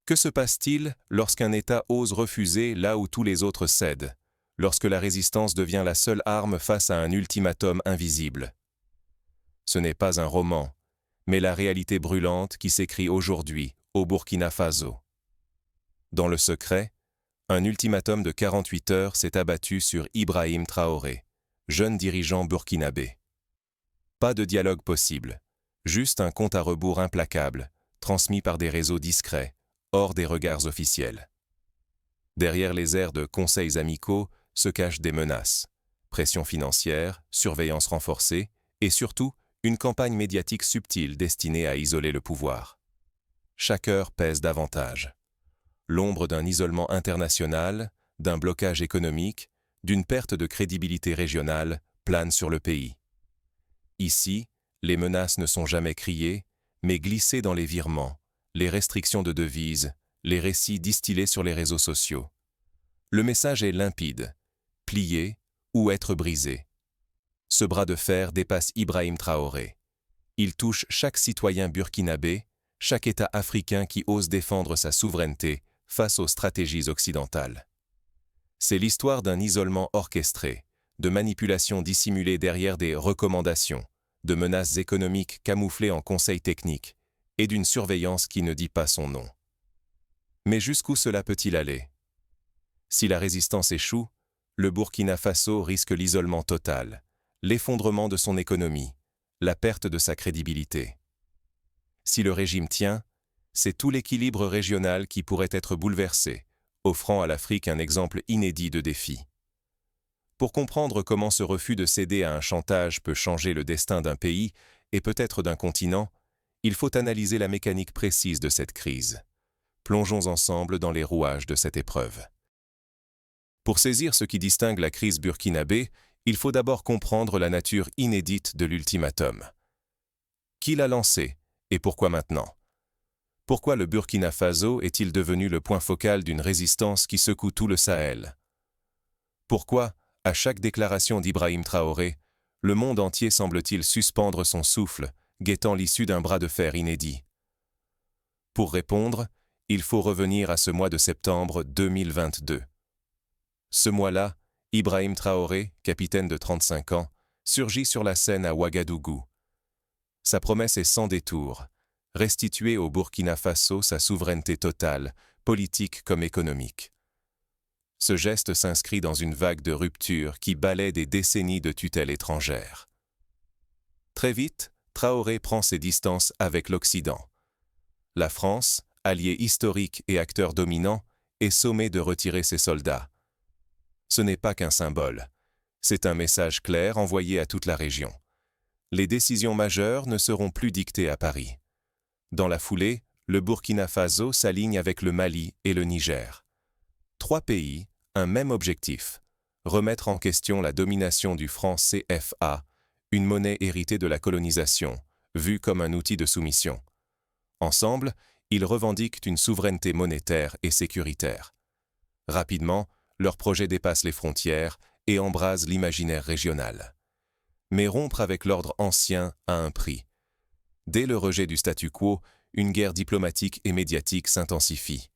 Que se passe-t-il lorsqu'un État ose refuser là où tous les autres cèdent, lorsque la résistance devient la seule arme face à un ultimatum invisible? Ce n'est pas un roman, mais la réalité brûlante qui s'écrit aujourd'hui au Burkina Faso. Dans le secret, un ultimatum de 48 heures s'est abattu sur Ibrahim Traoré, jeune dirigeant burkinabé. Pas de dialogue possible, juste un compte à rebours implacable, transmis par des réseaux discrets, hors des regards officiels. Derrière les airs de conseils amicaux se cachent des menaces, pression financière, surveillance renforcée et surtout une campagne médiatique subtile destinée à isoler le pouvoir. Chaque heure pèse davantage. L'ombre d'un isolement international, d'un blocage économique, d'une perte de crédibilité régionale plane sur le pays. Ici, les menaces ne sont jamais criées, mais glissées dans les virements, les restrictions de devises, les récits distillés sur les réseaux sociaux. Le message est limpide, plier ou être brisé. Ce bras de fer dépasse Ibrahim Traoré. Il touche chaque citoyen burkinabé, chaque État africain qui ose défendre sa souveraineté face aux stratégies occidentales. C'est l'histoire d'un isolement orchestré, de manipulations dissimulées derrière des recommandations, de menaces économiques camouflées en conseils techniques et d'une surveillance qui ne dit pas son nom. Mais jusqu'où cela peut-il aller? Si la résistance échoue, le Burkina Faso risque l'isolement total, l'effondrement de son économie, la perte de sa crédibilité. Si le régime tient, c'est tout l'équilibre régional qui pourrait être bouleversé, offrant à l'Afrique un exemple inédit de défi. Pour comprendre comment ce refus de céder à un chantage peut changer le destin d'un pays et peut-être d'un continent, il faut analyser la mécanique précise de cette crise. Plongeons ensemble dans les rouages de cette épreuve. Pour saisir ce qui distingue la crise burkinabé, il faut d'abord comprendre la nature inédite de l'ultimatum. Qui l'a lancé et pourquoi maintenant? Pourquoi le Burkina Faso est-il devenu le point focal d'une résistance qui secoue tout le Sahel? Pourquoi, à chaque déclaration d'Ibrahim Traoré, le monde entier semble-t-il suspendre son souffle, guettant l'issue d'un bras de fer inédit? Pour répondre, il faut revenir à ce mois de septembre 2022. Ce mois-là, Ibrahim Traoré, capitaine de 35 ans, surgit sur la scène à Ouagadougou. Sa promesse est sans détour, restituer au Burkina Faso sa souveraineté totale, politique comme économique. Ce geste s'inscrit dans une vague de rupture qui balaie des décennies de tutelle étrangère. Très vite, Traoré prend ses distances avec l'Occident. La France, allié historique et acteur dominant, est sommée de retirer ses soldats. Ce n'est pas qu'un symbole, c'est un message clair envoyé à toute la région. Les décisions majeures ne seront plus dictées à Paris. Dans la foulée, le Burkina Faso s'aligne avec le Mali et le Niger. 3 pays, un même objectif, remettre en question la domination du franc CFA, une monnaie héritée de la colonisation, vue comme un outil de soumission. Ensemble, ils revendiquent une souveraineté monétaire et sécuritaire. Rapidement, leur projet dépasse les frontières et embrase l'imaginaire régional. Mais rompre avec l'ordre ancien a un prix. Dès le rejet du statu quo, une guerre diplomatique et médiatique s'intensifie.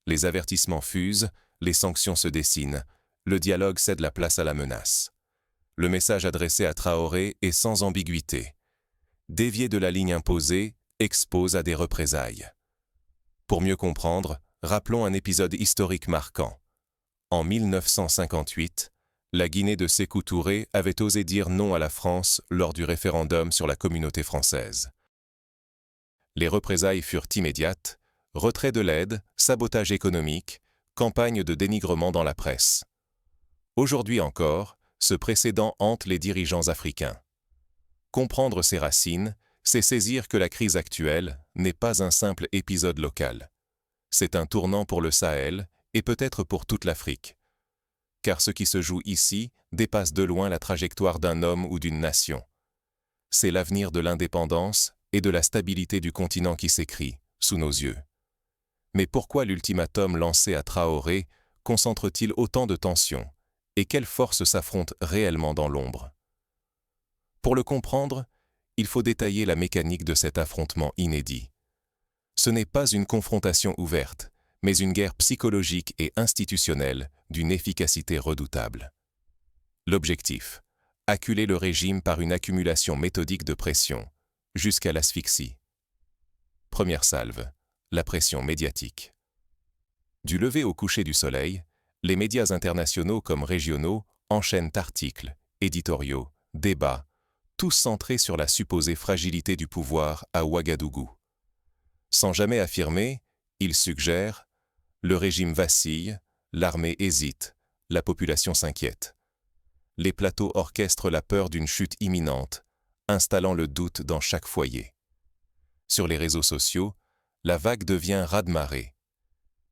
Les avertissements fusent, les sanctions se dessinent, le dialogue cède la place à la menace. Le message adressé à Traoré est sans ambiguïté. Dévier de la ligne imposée expose à des représailles. Pour mieux comprendre, rappelons un épisode historique marquant. En 1958, la Guinée de Sékou Touré avait osé dire non à la France lors du référendum sur la communauté française. Les représailles furent immédiates, retrait de l'aide, sabotage économique, campagne de dénigrement dans la presse. Aujourd'hui encore, ce précédent hante les dirigeants africains. Comprendre ses racines, c'est saisir que la crise actuelle n'est pas un simple épisode local. C'est un tournant pour le Sahel et peut-être pour toute l'Afrique. Car ce qui se joue ici dépasse de loin la trajectoire d'un homme ou d'une nation. C'est l'avenir de l'indépendance et de la stabilité du continent qui s'écrit, sous nos yeux. Mais pourquoi l'ultimatum lancé à Traoré concentre-t-il autant de tensions, et quelles forces s'affrontent réellement dans l'ombre? Pour le comprendre, il faut détailler la mécanique de cet affrontement inédit. Ce n'est pas une confrontation ouverte, mais une guerre psychologique et institutionnelle d'une efficacité redoutable. L'objectif: acculer le régime par une accumulation méthodique de pression, jusqu'à l'asphyxie. Première salve, la pression médiatique. Du lever au coucher du soleil, les médias internationaux comme régionaux enchaînent articles, éditoriaux, débats, tous centrés sur la supposée fragilité du pouvoir à Ouagadougou. Sans jamais affirmer, ils suggèrent « le régime vacille, l'armée hésite, la population s'inquiète ». Les plateaux orchestrent la peur d'une chute imminente, installant le doute dans chaque foyer. Sur les réseaux sociaux, la vague devient raz-de-marée.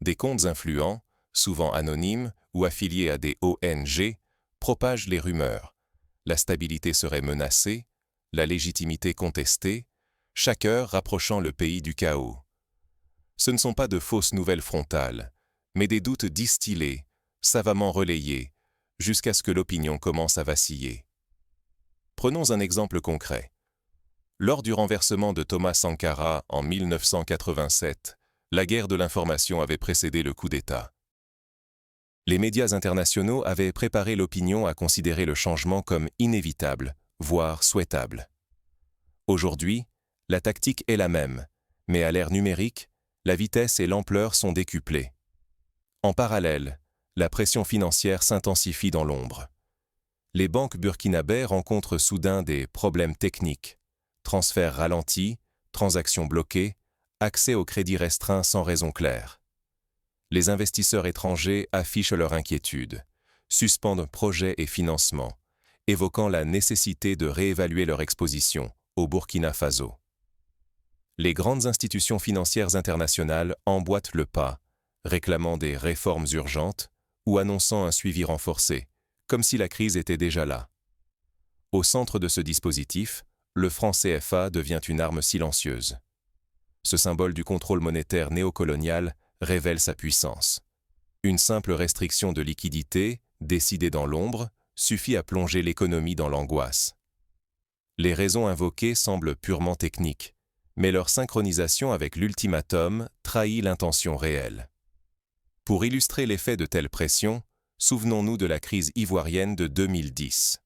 Des comptes influents, souvent anonymes ou affiliés à des ONG, propagent les rumeurs. La stabilité serait menacée, la légitimité contestée, chaque heure rapprochant le pays du chaos. Ce ne sont pas de fausses nouvelles frontales, mais des doutes distillés, savamment relayés, jusqu'à ce que l'opinion commence à vaciller. Prenons un exemple concret. Lors du renversement de Thomas Sankara en 1987, la guerre de l'information avait précédé le coup d'État. Les médias internationaux avaient préparé l'opinion à considérer le changement comme inévitable, voire souhaitable. Aujourd'hui, la tactique est la même, mais à l'ère numérique, la vitesse et l'ampleur sont décuplées. En parallèle, la pression financière s'intensifie dans l'ombre. Les banques burkinabais rencontrent soudain des problèmes techniques, transferts ralentis, transactions bloquées, accès au crédit restreint sans raison claire. Les investisseurs étrangers affichent leur inquiétude, suspendent projets et financements, évoquant la nécessité de réévaluer leur exposition au Burkina Faso. Les grandes institutions financières internationales emboîtent le pas, réclamant des réformes urgentes ou annonçant un suivi renforcé, comme si la crise était déjà là. Au centre de ce dispositif, le franc CFA devient une arme silencieuse. Ce symbole du contrôle monétaire néocolonial révèle sa puissance. Une simple restriction de liquidité, décidée dans l'ombre, suffit à plonger l'économie dans l'angoisse. Les raisons invoquées semblent purement techniques, mais leur synchronisation avec l'ultimatum trahit l'intention réelle. Pour illustrer l'effet de telles pressions, souvenons-nous de la crise ivoirienne de 2010.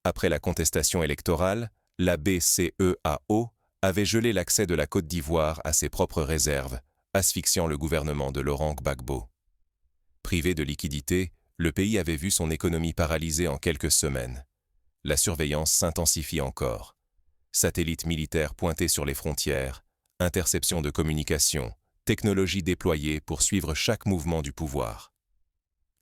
Après la contestation électorale, la BCEAO avait gelé l'accès de la Côte d'Ivoire à ses propres réserves, asphyxiant le gouvernement de Laurent Gbagbo. Privé de liquidités, le pays avait vu son économie paralysée en quelques semaines. La surveillance s'intensifie encore. Satellites militaires pointés sur les frontières, interceptions de communication, technologies déployées pour suivre chaque mouvement du pouvoir.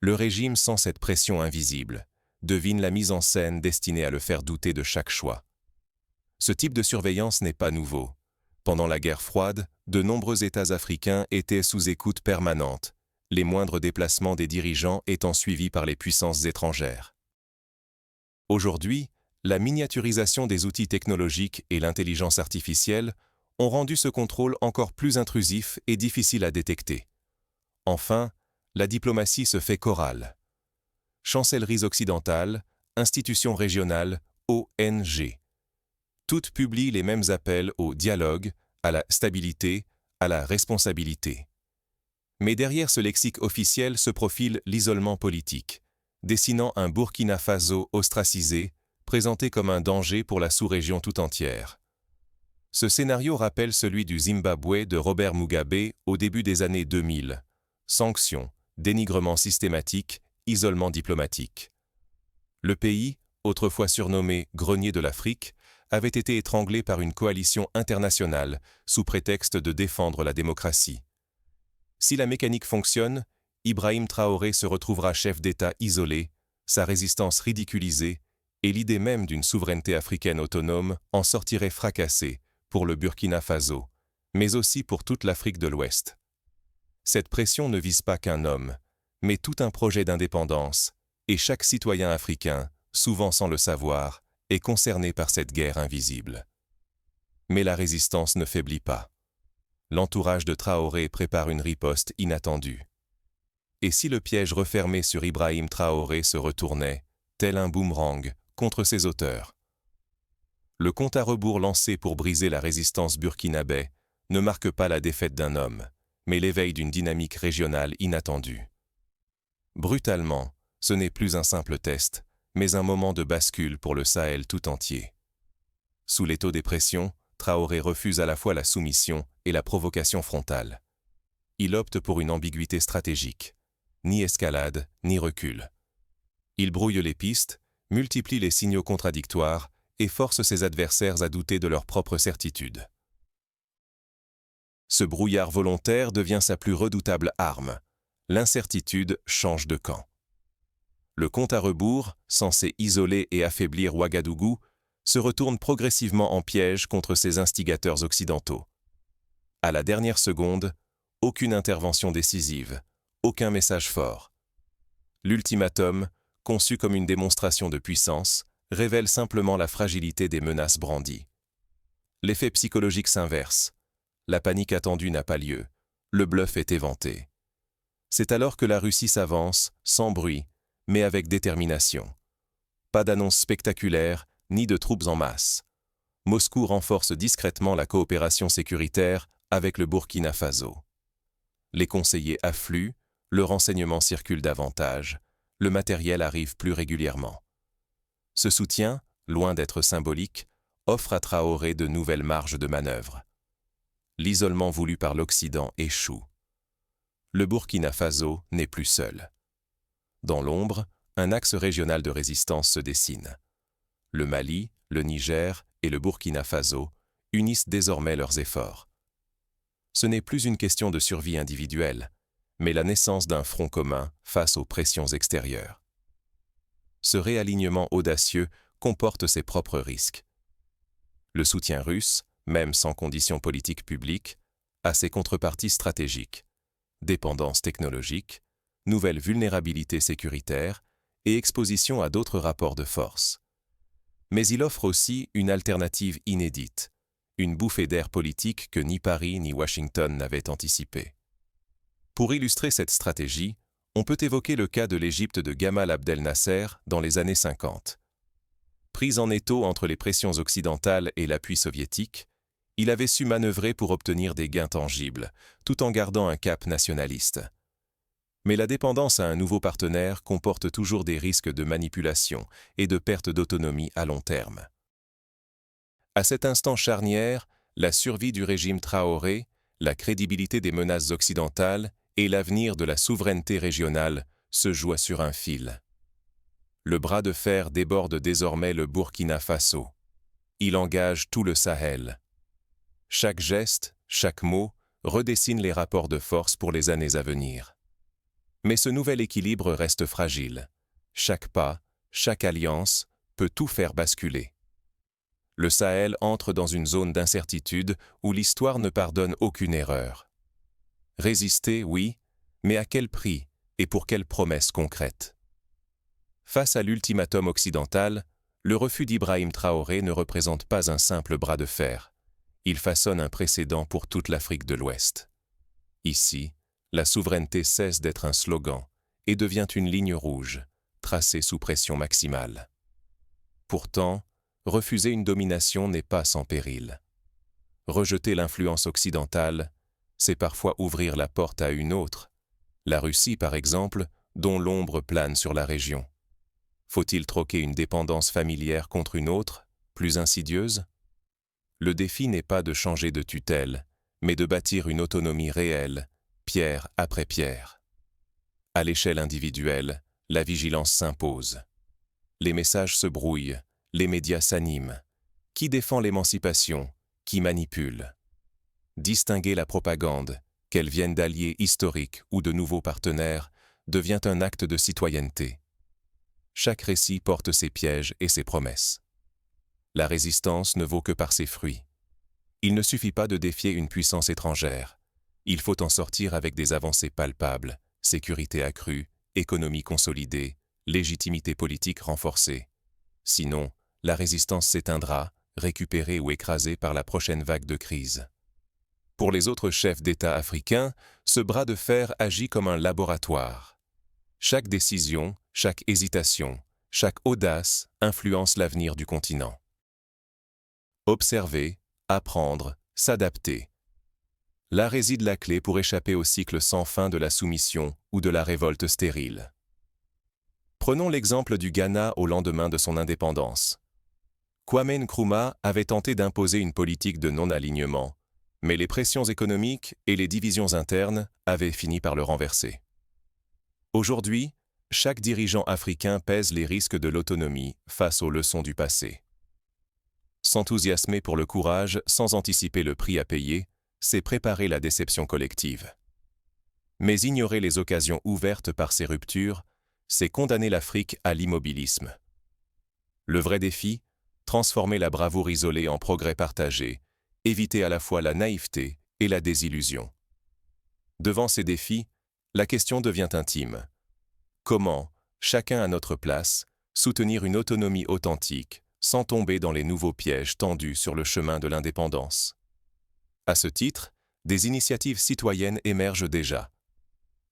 Le régime sent cette pression invisible, devine la mise en scène destinée à le faire douter de chaque choix. Ce type de surveillance n'est pas nouveau. Pendant la guerre froide, de nombreux États africains étaient sous écoute permanente, les moindres déplacements des dirigeants étant suivis par les puissances étrangères. Aujourd'hui, la miniaturisation des outils technologiques et l'intelligence artificielle ont rendu ce contrôle encore plus intrusif et difficile à détecter. Enfin, la diplomatie se fait chorale. Chancelleries occidentales, institutions régionales, ONG. Toutes publient les mêmes appels au dialogue, à la stabilité, à la responsabilité. Mais derrière ce lexique officiel se profile l'isolement politique, dessinant un Burkina Faso ostracisé, présenté comme un danger pour la sous-région tout entière. Ce scénario rappelle celui du Zimbabwe de Robert Mugabe au début des années 2000. Sanctions, dénigrement systématique, isolement diplomatique. Le pays, autrefois surnommé « grenier de l'Afrique », avait été étranglé par une coalition internationale sous prétexte de défendre la démocratie. Si la mécanique fonctionne, Ibrahim Traoré se retrouvera chef d'État isolé, sa résistance ridiculisée, et l'idée même d'une souveraineté africaine autonome en sortirait fracassée pour le Burkina Faso, mais aussi pour toute l'Afrique de l'Ouest. Cette pression ne vise pas qu'un homme, mais tout un projet d'indépendance, et chaque citoyen africain, souvent sans le savoir, est concerné par cette guerre invisible. Mais la résistance ne faiblit pas. L'entourage de Traoré prépare une riposte inattendue. Et si le piège refermé sur Ibrahim Traoré se retournait, tel un boomerang, contre ses auteurs? Le compte à rebours lancé pour briser la résistance burkinabé ne marque pas la défaite d'un homme, mais l'éveil d'une dynamique régionale inattendue. Brutalement, ce n'est plus un simple test, mais un moment de bascule pour le Sahel tout entier. Sous les taux des pressions, Traoré refuse à la fois la soumission et la provocation frontale. Il opte pour une ambiguïté stratégique. Ni escalade, ni recul. Il brouille les pistes, multiplie les signaux contradictoires et force ses adversaires à douter de leur propre certitude. Ce brouillard volontaire devient sa plus redoutable arme. L'incertitude change de camp. Le compte à rebours, censé isoler et affaiblir Ouagadougou, se retourne progressivement en piège contre ses instigateurs occidentaux. À la dernière seconde, aucune intervention décisive, aucun message fort. L'ultimatum, conçu comme une démonstration de puissance, révèle simplement la fragilité des menaces brandies. L'effet psychologique s'inverse. La panique attendue n'a pas lieu. Le bluff est éventé. C'est alors que la Russie s'avance, sans bruit, mais avec détermination. Pas d'annonce spectaculaire, ni de troupes en masse. Moscou renforce discrètement la coopération sécuritaire avec le Burkina Faso. Les conseillers affluent, le renseignement circule davantage, le matériel arrive plus régulièrement. Ce soutien, loin d'être symbolique, offre à Traoré de nouvelles marges de manœuvre. L'isolement voulu par l'Occident échoue. Le Burkina Faso n'est plus seul. Dans l'ombre, un axe régional de résistance se dessine. Le Mali, le Niger et le Burkina Faso unissent désormais leurs efforts. Ce n'est plus une question de survie individuelle, mais la naissance d'un front commun face aux pressions extérieures. Ce réalignement audacieux comporte ses propres risques. Le soutien russe, même sans conditions politiques publiques, a ses contreparties stratégiques, dépendance technologique, nouvelles vulnérabilités sécuritaires et exposition à d'autres rapports de force. Mais il offre aussi une alternative inédite, une bouffée d'air politique que ni Paris ni Washington n'avaient anticipée. Pour illustrer cette stratégie, on peut évoquer le cas de l'Égypte de Gamal Abdel Nasser dans les années 50. Pris en étau entre les pressions occidentales et l'appui soviétique, il avait su manœuvrer pour obtenir des gains tangibles, tout en gardant un cap nationaliste. Mais la dépendance à un nouveau partenaire comporte toujours des risques de manipulation et de perte d'autonomie à long terme. À cet instant charnière, la survie du régime Traoré, la crédibilité des menaces occidentales et l'avenir de la souveraineté régionale se jouent sur un fil. Le bras de fer déborde désormais le Burkina Faso. Il engage tout le Sahel. Chaque geste, chaque mot redessine les rapports de force pour les années à venir. Mais ce nouvel équilibre reste fragile. Chaque pas, chaque alliance peut tout faire basculer. Le Sahel entre dans une zone d'incertitude où l'histoire ne pardonne aucune erreur. Résister, oui, mais à quel prix et pour quelles promesses concrètes? Face à l'ultimatum occidental, le refus d'Ibrahim Traoré ne représente pas un simple bras de fer. Il façonne un précédent pour toute l'Afrique de l'Ouest. Ici, la souveraineté cesse d'être un slogan et devient une ligne rouge, tracée sous pression maximale. Pourtant, refuser une domination n'est pas sans péril. Rejeter l'influence occidentale, c'est parfois ouvrir la porte à une autre, la Russie par exemple, dont l'ombre plane sur la région. Faut-il troquer une dépendance familière contre une autre, plus insidieuse? Le défi n'est pas de changer de tutelle, mais de bâtir une autonomie réelle, pierre après pierre. À l'échelle individuelle, la vigilance s'impose. Les messages se brouillent, les médias s'animent. Qui défend l'émancipation? Qui manipule? Distinguer la propagande, qu'elle vienne d'alliés historiques ou de nouveaux partenaires, devient un acte de citoyenneté. Chaque récit porte ses pièges et ses promesses. La résistance ne vaut que par ses fruits. Il ne suffit pas de défier une puissance étrangère. Il faut en sortir avec des avancées palpables, sécurité accrue, économie consolidée, légitimité politique renforcée. Sinon, la résistance s'éteindra, récupérée ou écrasée par la prochaine vague de crise. Pour les autres chefs d'État africains, ce bras de fer agit comme un laboratoire. Chaque décision, chaque hésitation, chaque audace influence l'avenir du continent. Observer, apprendre, s'adapter. Là réside la clé pour échapper au cycle sans fin de la soumission ou de la révolte stérile. Prenons l'exemple du Ghana au lendemain de son indépendance. Kwame Nkrumah avait tenté d'imposer une politique de non-alignement, mais les pressions économiques et les divisions internes avaient fini par le renverser. Aujourd'hui, chaque dirigeant africain pèse les risques de l'autonomie face aux leçons du passé. S'enthousiasmer pour le courage sans anticiper le prix à payer, c'est préparer la déception collective. Mais ignorer les occasions ouvertes par ces ruptures, c'est condamner l'Afrique à l'immobilisme. Le vrai défi, transformer la bravoure isolée en progrès partagé, éviter à la fois la naïveté et la désillusion. Devant ces défis, la question devient intime. Comment, chacun à notre place, soutenir une autonomie authentique sans tomber dans les nouveaux pièges tendus sur le chemin de l'indépendance? À ce titre, des initiatives citoyennes émergent déjà.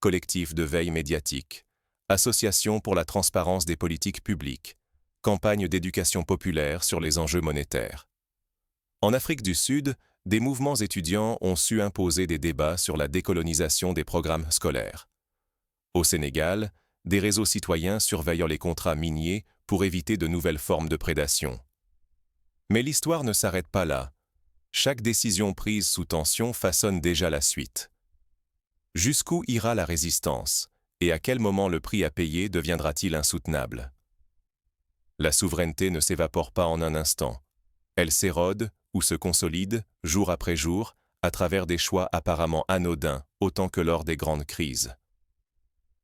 Collectifs de veille médiatique, associations pour la transparence des politiques publiques, campagnes d'éducation populaire sur les enjeux monétaires. En Afrique du Sud, des mouvements étudiants ont su imposer des débats sur la décolonisation des programmes scolaires. Au Sénégal, des réseaux citoyens surveillant les contrats miniers pour éviter de nouvelles formes de prédation. Mais l'histoire ne s'arrête pas là. Chaque décision prise sous tension façonne déjà la suite. Jusqu'où ira la résistance, et à quel moment le prix à payer deviendra-t-il insoutenable? La souveraineté ne s'évapore pas en un instant. Elle s'érode ou se consolide, jour après jour, à travers des choix apparemment anodins, autant que lors des grandes crises.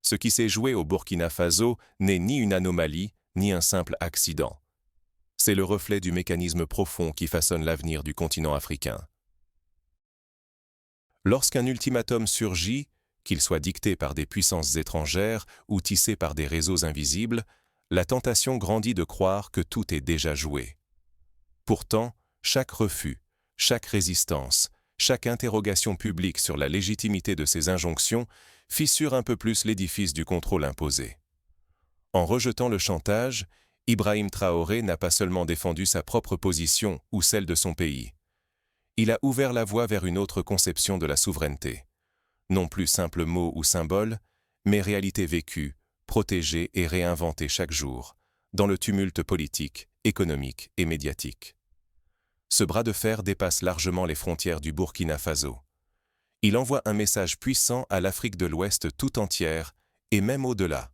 Ce qui s'est joué au Burkina Faso n'est ni une anomalie, ni un simple accident. C'est le reflet du mécanisme profond qui façonne l'avenir du continent africain. Lorsqu'un ultimatum surgit, qu'il soit dicté par des puissances étrangères ou tissé par des réseaux invisibles, la tentation grandit de croire que tout est déjà joué. Pourtant, chaque refus, chaque résistance, chaque interrogation publique sur la légitimité de ces injonctions fissure un peu plus l'édifice du contrôle imposé. En rejetant le chantage, Ibrahim Traoré n'a pas seulement défendu sa propre position ou celle de son pays. Il a ouvert la voie vers une autre conception de la souveraineté. Non plus simple mot ou symbole, mais réalité vécue, protégée et réinventée chaque jour, dans le tumulte politique, économique et médiatique. Ce bras de fer dépasse largement les frontières du Burkina Faso. Il envoie un message puissant à l'Afrique de l'Ouest tout entière, et même au-delà.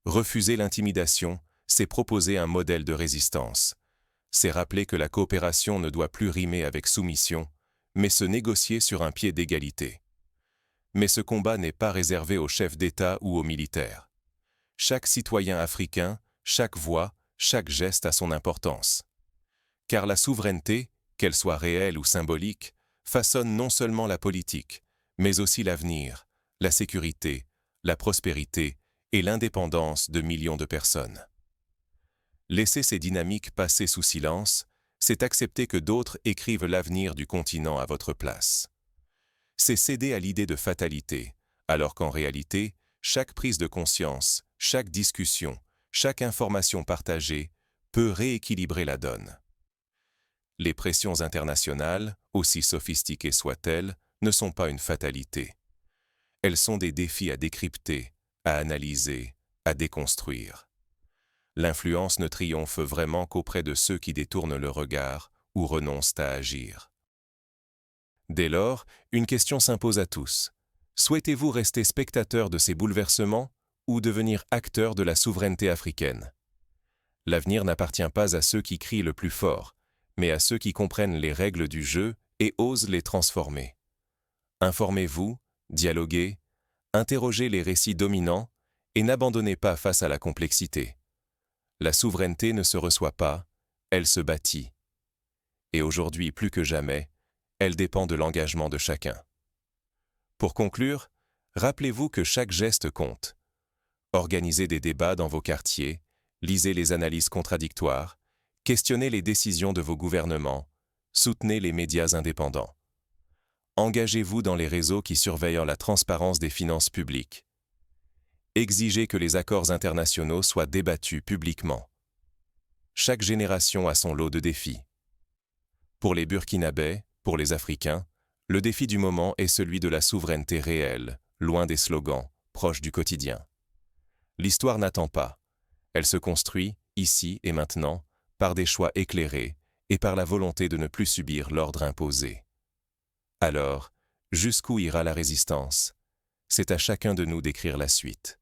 Refuser l'intimidation, c'est proposer un modèle de résistance. C'est rappeler que la coopération ne doit plus rimer avec soumission, mais se négocier sur un pied d'égalité. Mais ce combat n'est pas réservé aux chefs d'État ou aux militaires. Chaque citoyen africain, chaque voix, chaque geste a son importance. Car la souveraineté, qu'elle soit réelle ou symbolique, façonne non seulement la politique, mais aussi l'avenir, la sécurité, la prospérité et l'indépendance de millions de personnes. Laisser ces dynamiques passer sous silence, c'est accepter que d'autres écrivent l'avenir du continent à votre place. C'est céder à l'idée de fatalité, alors qu'en réalité, chaque prise de conscience, chaque discussion, chaque information partagée peut rééquilibrer la donne. Les pressions internationales, aussi sophistiquées soient-elles, ne sont pas une fatalité. Elles sont des défis à décrypter, à analyser, à déconstruire. L'influence ne triomphe vraiment qu'auprès de ceux qui détournent le regard ou renoncent à agir. Dès lors, une question s'impose à tous. Souhaitez-vous rester spectateur de ces bouleversements ou devenir acteur de la souveraineté africaine? L'avenir n'appartient pas à ceux qui crient le plus fort, mais à ceux qui comprennent les règles du jeu et osent les transformer. Informez-vous, dialoguez, interrogez les récits dominants et n'abandonnez pas face à la complexité. La souveraineté ne se reçoit pas, elle se bâtit. Et aujourd'hui, plus que jamais, elle dépend de l'engagement de chacun. Pour conclure, rappelez-vous que chaque geste compte. Organisez des débats dans vos quartiers, lisez les analyses contradictoires, questionnez les décisions de vos gouvernements, soutenez les médias indépendants. Engagez-vous dans les réseaux qui surveillent la transparence des finances publiques. Exigez que les accords internationaux soient débattus publiquement. Chaque génération a son lot de défis. Pour les Burkinabés, pour les Africains, Le défi du moment est celui de la souveraineté réelle, loin des slogans, proche du quotidien. L'histoire n'attend pas. Elle se construit, ici et maintenant, par des choix éclairés et par la volonté de ne plus subir l'ordre imposé. Alors, jusqu'où ira la résistance? C'est à chacun de nous d'écrire la suite.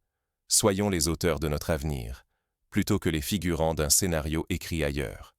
Soyons les auteurs de notre avenir, plutôt que les figurants d'un scénario écrit ailleurs.